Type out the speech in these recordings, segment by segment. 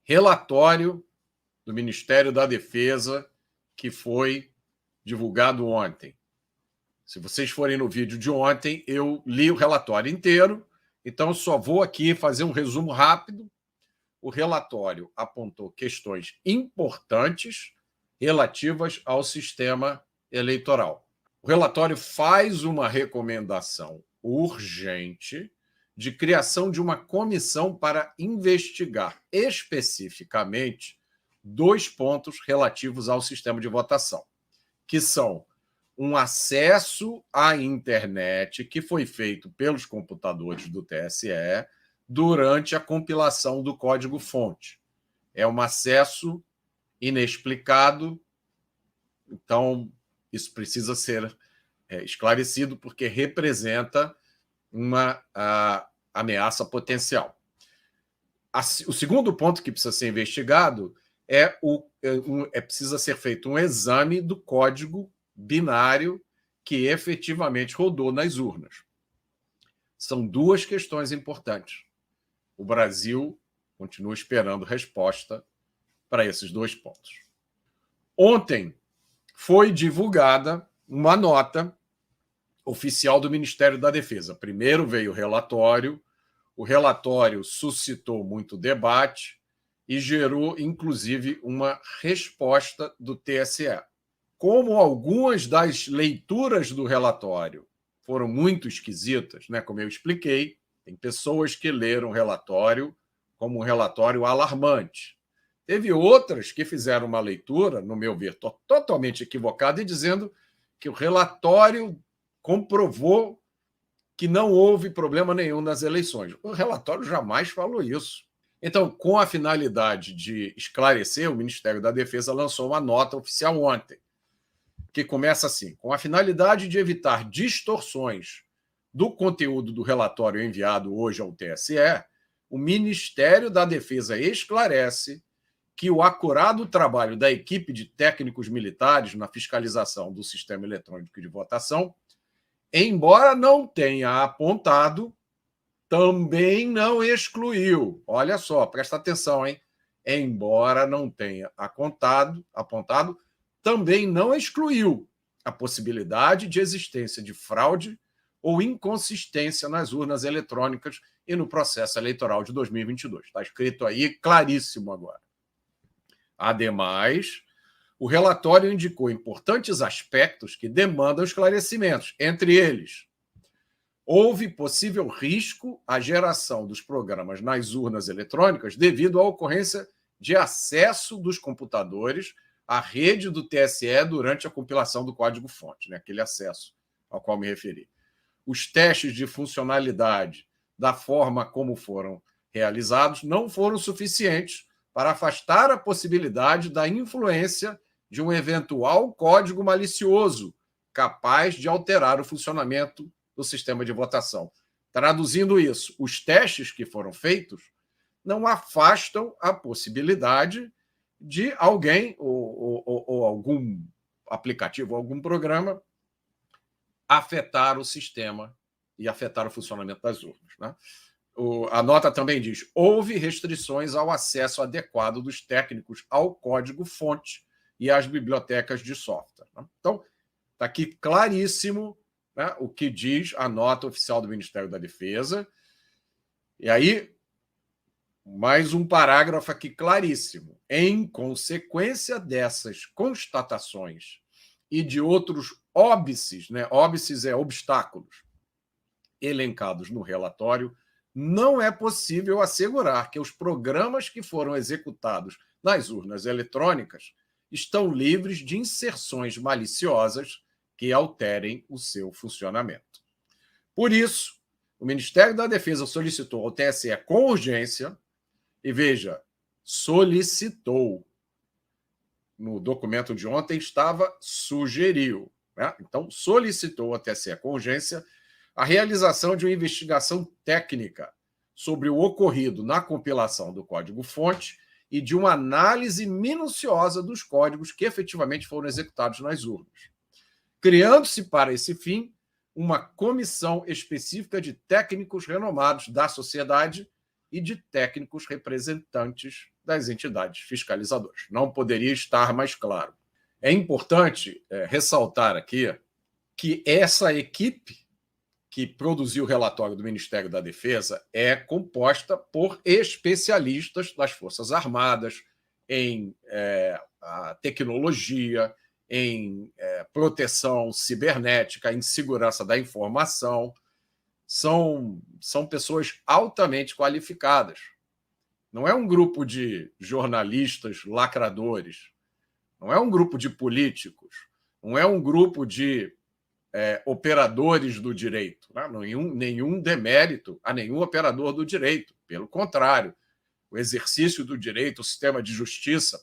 Relatório do Ministério da Defesa que foi divulgado ontem. Se vocês forem no vídeo de ontem, eu li o relatório inteiro, então só vou aqui fazer um resumo rápido. O relatório apontou questões importantes relativas ao sistema eleitoral. O relatório faz uma recomendação urgente de criação de uma comissão para investigar especificamente 2 pontos relativos ao sistema de votação, que são um acesso à internet que foi feito pelos computadores do TSE durante a compilação do código-fonte. É um acesso inexplicado, então isso precisa ser esclarecido, porque representa uma ameaça potencial. O segundo ponto que precisa ser investigado precisa ser feito um exame do código binário que efetivamente rodou nas urnas. São 2 questões importantes. O Brasil continua esperando resposta para esses 2 pontos. Ontem foi divulgada uma nota oficial do Ministério da Defesa. Primeiro veio o relatório suscitou muito debate e gerou, inclusive, uma resposta do TSE. Como algumas das leituras do relatório foram muito esquisitas, né? Como eu expliquei, tem pessoas que leram o relatório como um relatório alarmante. Teve outras que fizeram uma leitura, no meu ver, totalmente equivocada, e dizendo que o relatório comprovou que não houve problema nenhum nas eleições. O relatório jamais falou isso. Então, com a finalidade de esclarecer, o Ministério da Defesa lançou uma nota oficial ontem, que começa assim: com a finalidade de evitar distorções do conteúdo do relatório enviado hoje ao TSE, o Ministério da Defesa esclarece que o acurado trabalho da equipe de técnicos militares na fiscalização do sistema eletrônico de votação, embora não tenha apontado, também não excluiu. Olha só, presta atenção, hein? Embora não tenha apontado, também não excluiu a possibilidade de existência de fraude ou inconsistência nas urnas eletrônicas e no processo eleitoral de 2022. Está escrito aí claríssimo agora. Ademais, o relatório indicou importantes aspectos que demandam esclarecimentos. Entre eles, houve possível risco à geração dos programas nas urnas eletrônicas devido à ocorrência de acesso dos computadores à rede do TSE durante a compilação do código-fonte, né? Aquele acesso ao qual me referi. Os testes de funcionalidade da forma como foram realizados não foram suficientes para afastar a possibilidade da influência de um eventual código malicioso capaz de alterar o funcionamento do sistema de votação. Traduzindo isso, os testes que foram feitos não afastam a possibilidade de alguém ou algum aplicativo, algum programa afetar o sistema e afetar o funcionamento das urnas, né? A nota também diz: houve restrições ao acesso adequado dos técnicos ao código-fonte e às bibliotecas de software, né? Então, está aqui claríssimo, né, o que diz a nota oficial do Ministério da Defesa. E aí, mais um parágrafo aqui claríssimo. Em consequência dessas constatações e de outros óbices, né? Óbices é obstáculos, elencados no relatório, não é possível assegurar que os programas que foram executados nas urnas eletrônicas estão livres de inserções maliciosas que alterem o seu funcionamento. Por isso, o Ministério da Defesa solicitou ao TSE com urgência, e veja, solicitou. No documento de ontem estava sugeriu, né? Então, solicitou ao TSE com urgência a realização de uma investigação técnica sobre o ocorrido na compilação do código-fonte e de uma análise minuciosa dos códigos que efetivamente foram executados nas urnas, criando-se para esse fim uma comissão específica de técnicos renomados da sociedade e de técnicos representantes das entidades fiscalizadoras. Não poderia estar mais claro. É importante ressaltar aqui que essa equipe que produziu o relatório do Ministério da Defesa é composta por especialistas das Forças Armadas em tecnologia, em proteção cibernética, em segurança da informação. São pessoas altamente qualificadas. Não é um grupo de jornalistas lacradores, não é um grupo de políticos, não é um grupo de operadores do direito. Né? Nenhum demérito a nenhum operador do direito. Pelo contrário, o exercício do direito, o sistema de justiça,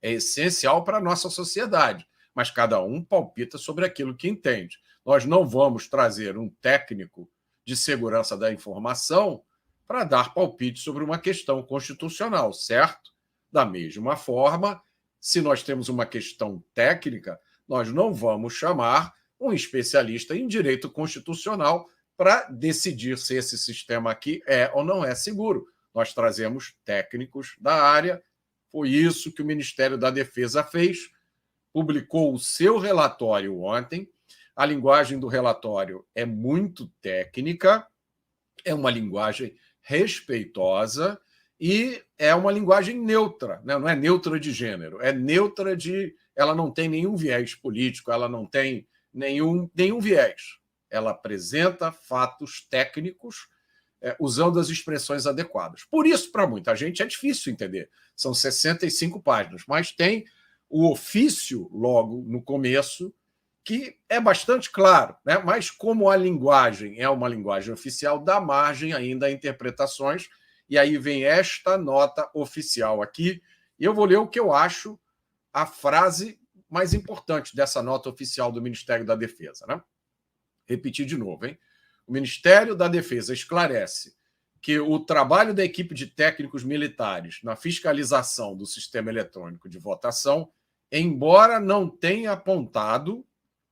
é essencial para a nossa sociedade, mas cada um palpita sobre aquilo que entende. Nós não vamos trazer um técnico de segurança da informação para dar palpite sobre uma questão constitucional, certo? Da mesma forma, se nós temos uma questão técnica, nós não vamos chamar um especialista em direito constitucional para decidir se esse sistema aqui é ou não é seguro. Nós trazemos técnicos da área. Foi isso que o Ministério da Defesa fez, publicou o seu relatório ontem. A linguagem do relatório é muito técnica, é uma linguagem respeitosa e é uma linguagem neutra, né? Não é neutra de gênero, é neutra de... Ela não tem nenhum viés político, ela não tem nenhum viés. Ela apresenta fatos técnicos usando as expressões adequadas. Por isso, para muita gente, é difícil entender. São 65 páginas, mas tem o ofício logo no começo, que é bastante claro, né? Mas como a linguagem é uma linguagem oficial, dá margem ainda a interpretações, e aí vem esta nota oficial aqui, e eu vou ler o que eu acho a frase mais importante dessa nota oficial do Ministério da Defesa. Né? Repetir de novo, hein? O Ministério da Defesa esclarece que o trabalho da equipe de técnicos militares na fiscalização do sistema eletrônico de votação, embora não tenha apontado,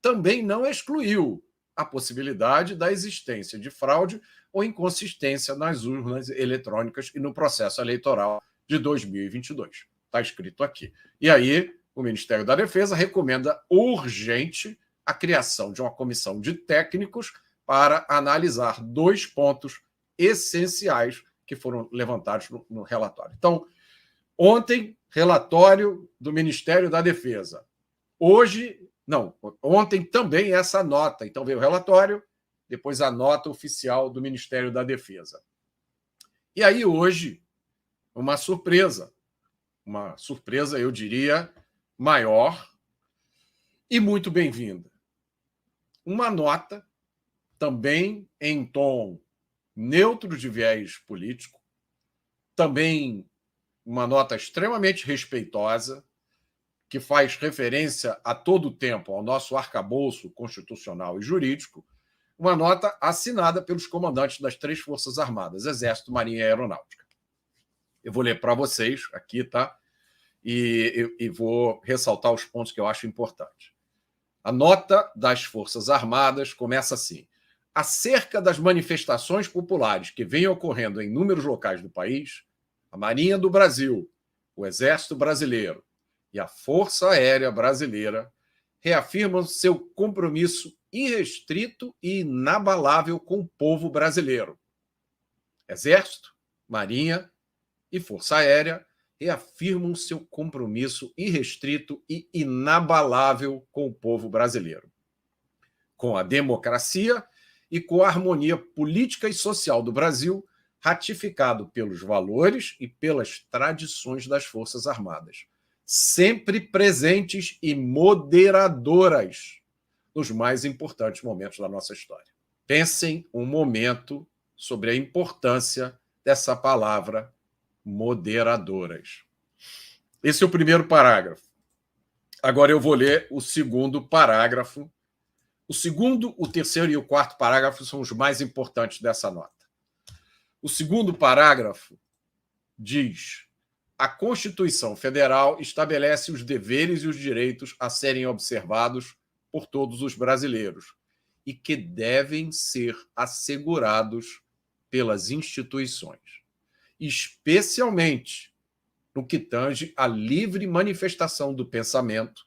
também não excluiu a possibilidade da existência de fraude ou inconsistência nas urnas eletrônicas e no processo eleitoral de 2022. Está escrito aqui. E aí, o Ministério da Defesa recomenda urgente a criação de uma comissão de técnicos para analisar 2 pontos essenciais que foram levantados no relatório. Então, ontem, relatório do Ministério da Defesa. Ontem também essa nota. Então, veio o relatório, depois a nota oficial do Ministério da Defesa. E aí, hoje, uma surpresa, eu diria, maior e muito bem-vinda. Uma nota, também em tom neutro de viés político, também uma nota extremamente respeitosa, que faz referência a todo tempo ao nosso arcabouço constitucional e jurídico, uma nota assinada pelos comandantes das 3 Forças Armadas, Exército, Marinha e Aeronáutica. Eu vou ler para vocês aqui, tá? E vou ressaltar os pontos que eu acho importantes. A nota das Forças Armadas começa assim: acerca das manifestações populares que vêm ocorrendo em inúmeros locais do país, a Marinha do Brasil, o Exército Brasileiro e a Força Aérea Brasileira reafirmam seu compromisso irrestrito e inabalável com o povo brasileiro. Exército, Marinha e Força Aérea reafirmam seu compromisso irrestrito e inabalável com o povo brasileiro, com a democracia e com a harmonia política e social do Brasil, ratificado pelos valores e pelas tradições das Forças Armadas, sempre presentes e moderadoras nos mais importantes momentos da nossa história. Pensem um momento sobre a importância dessa palavra, moderadoras. Esse é o primeiro parágrafo. Agora eu vou ler o segundo parágrafo. O segundo, o terceiro e o quarto parágrafo são os mais importantes dessa nota. O segundo parágrafo diz: a Constituição Federal estabelece os deveres e os direitos a serem observados por todos os brasileiros e que devem ser assegurados pelas instituições, especialmente no que tange à livre manifestação do pensamento,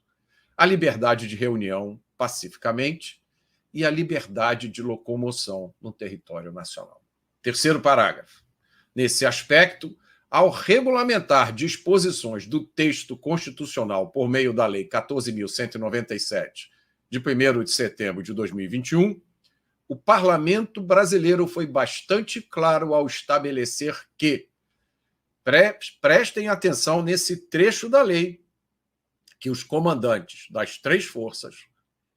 a liberdade de reunião pacificamente e a liberdade de locomoção no território nacional. Terceiro parágrafo. Nesse aspecto, ao regulamentar disposições do texto constitucional por meio da Lei 14.197, de 1º de setembro de 2021, o Parlamento brasileiro foi bastante claro ao estabelecer que, prestem atenção nesse trecho da lei que os comandantes das 3 forças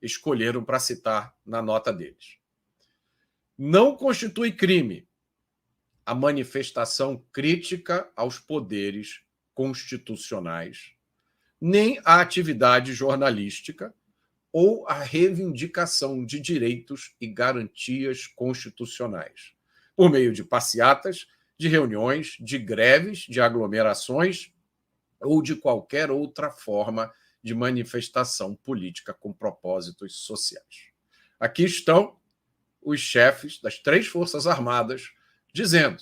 escolheram para citar na nota deles. Não constitui crime a manifestação crítica aos poderes constitucionais, nem a atividade jornalística ou a reivindicação de direitos e garantias constitucionais, por meio de passeatas, de reuniões, de greves, de aglomerações ou de qualquer outra forma de manifestação política com propósitos sociais. Aqui estão os chefes das 3 Forças Armadas dizendo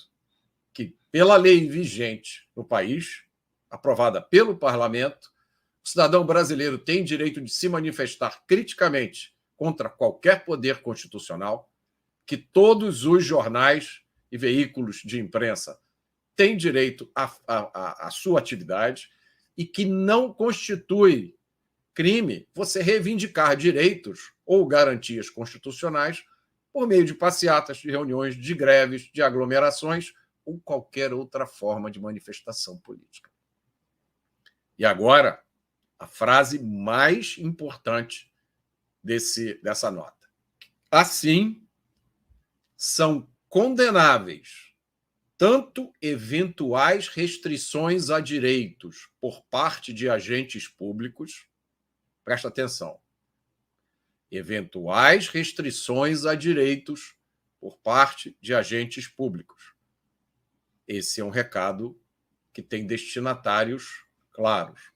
que, pela lei vigente no país, aprovada pelo Parlamento, o cidadão brasileiro tem direito de se manifestar criticamente contra qualquer poder constitucional, que todos os jornais e veículos de imprensa têm direito à sua atividade e que não constitui crime você reivindicar direitos ou garantias constitucionais por meio de passeatas, de reuniões, de greves, de aglomerações ou qualquer outra forma de manifestação política. E agora, a frase mais importante dessa nota. Assim, são condenáveis tanto eventuais restrições a direitos por parte de agentes públicos, presta atenção, eventuais restrições a direitos por parte de agentes públicos. Esse é um recado que tem destinatários claros.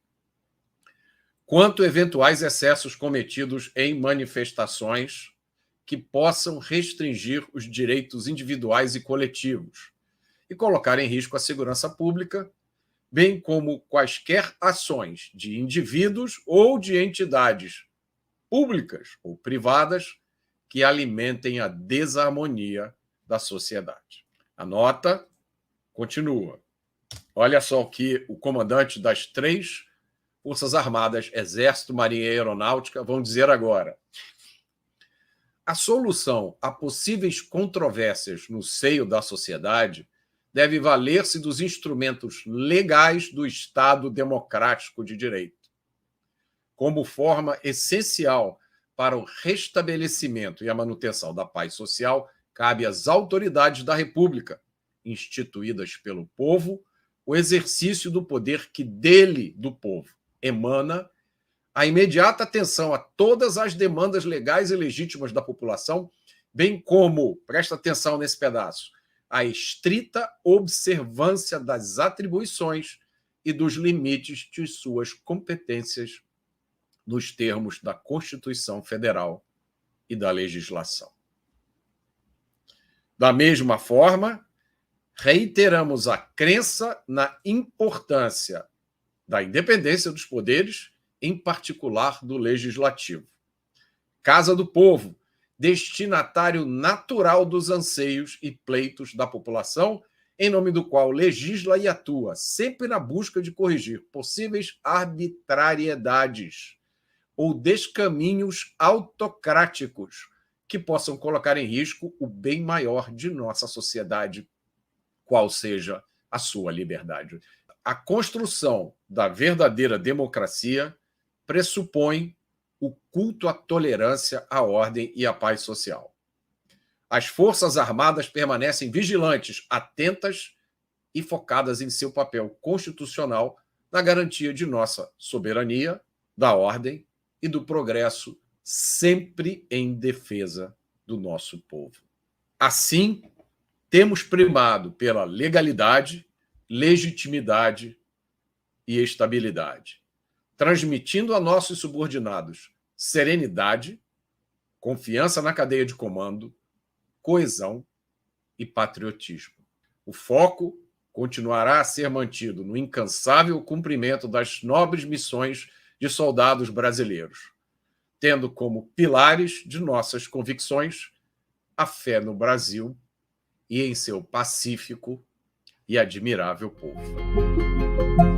Quanto eventuais excessos cometidos em manifestações que possam restringir os direitos individuais e coletivos e colocar em risco a segurança pública, bem como quaisquer ações de indivíduos ou de entidades públicas ou privadas que alimentem a desarmonia da sociedade. A nota continua. Olha só o que o comandante das 3 Forças Armadas, Exército, Marinha e Aeronáutica vão dizer agora. A solução a possíveis controvérsias no seio da sociedade deve valer-se dos instrumentos legais do Estado democrático de direito, como forma essencial para o restabelecimento e a manutenção da paz social, cabe às autoridades da República, instituídas pelo povo, o exercício do poder que dele, do povo, emana, a imediata atenção a todas as demandas legais e legítimas da população, bem como, presta atenção nesse pedaço, a estrita observância das atribuições e dos limites de suas competências nos termos da Constituição Federal e da legislação. Da mesma forma, reiteramos a crença na importância da independência dos poderes, em particular do legislativo. Casa do Povo, destinatário natural dos anseios e pleitos da população, em nome do qual legisla e atua, sempre na busca de corrigir possíveis arbitrariedades ou descaminhos autocráticos que possam colocar em risco o bem maior de nossa sociedade, qual seja a sua liberdade. A construção da verdadeira democracia pressupõe o culto à tolerância, à ordem e à paz social. As Forças Armadas permanecem vigilantes, atentas e focadas em seu papel constitucional na garantia de nossa soberania, da ordem e do progresso, sempre em defesa do nosso povo. Assim, temos primado pela legalidade, legitimidade e estabilidade, transmitindo a nossos subordinados serenidade, confiança na cadeia de comando, coesão e patriotismo. O foco continuará a ser mantido no incansável cumprimento das nobres missões de soldados brasileiros, tendo como pilares de nossas convicções a fé no Brasil e em seu pacífico e admirável povo.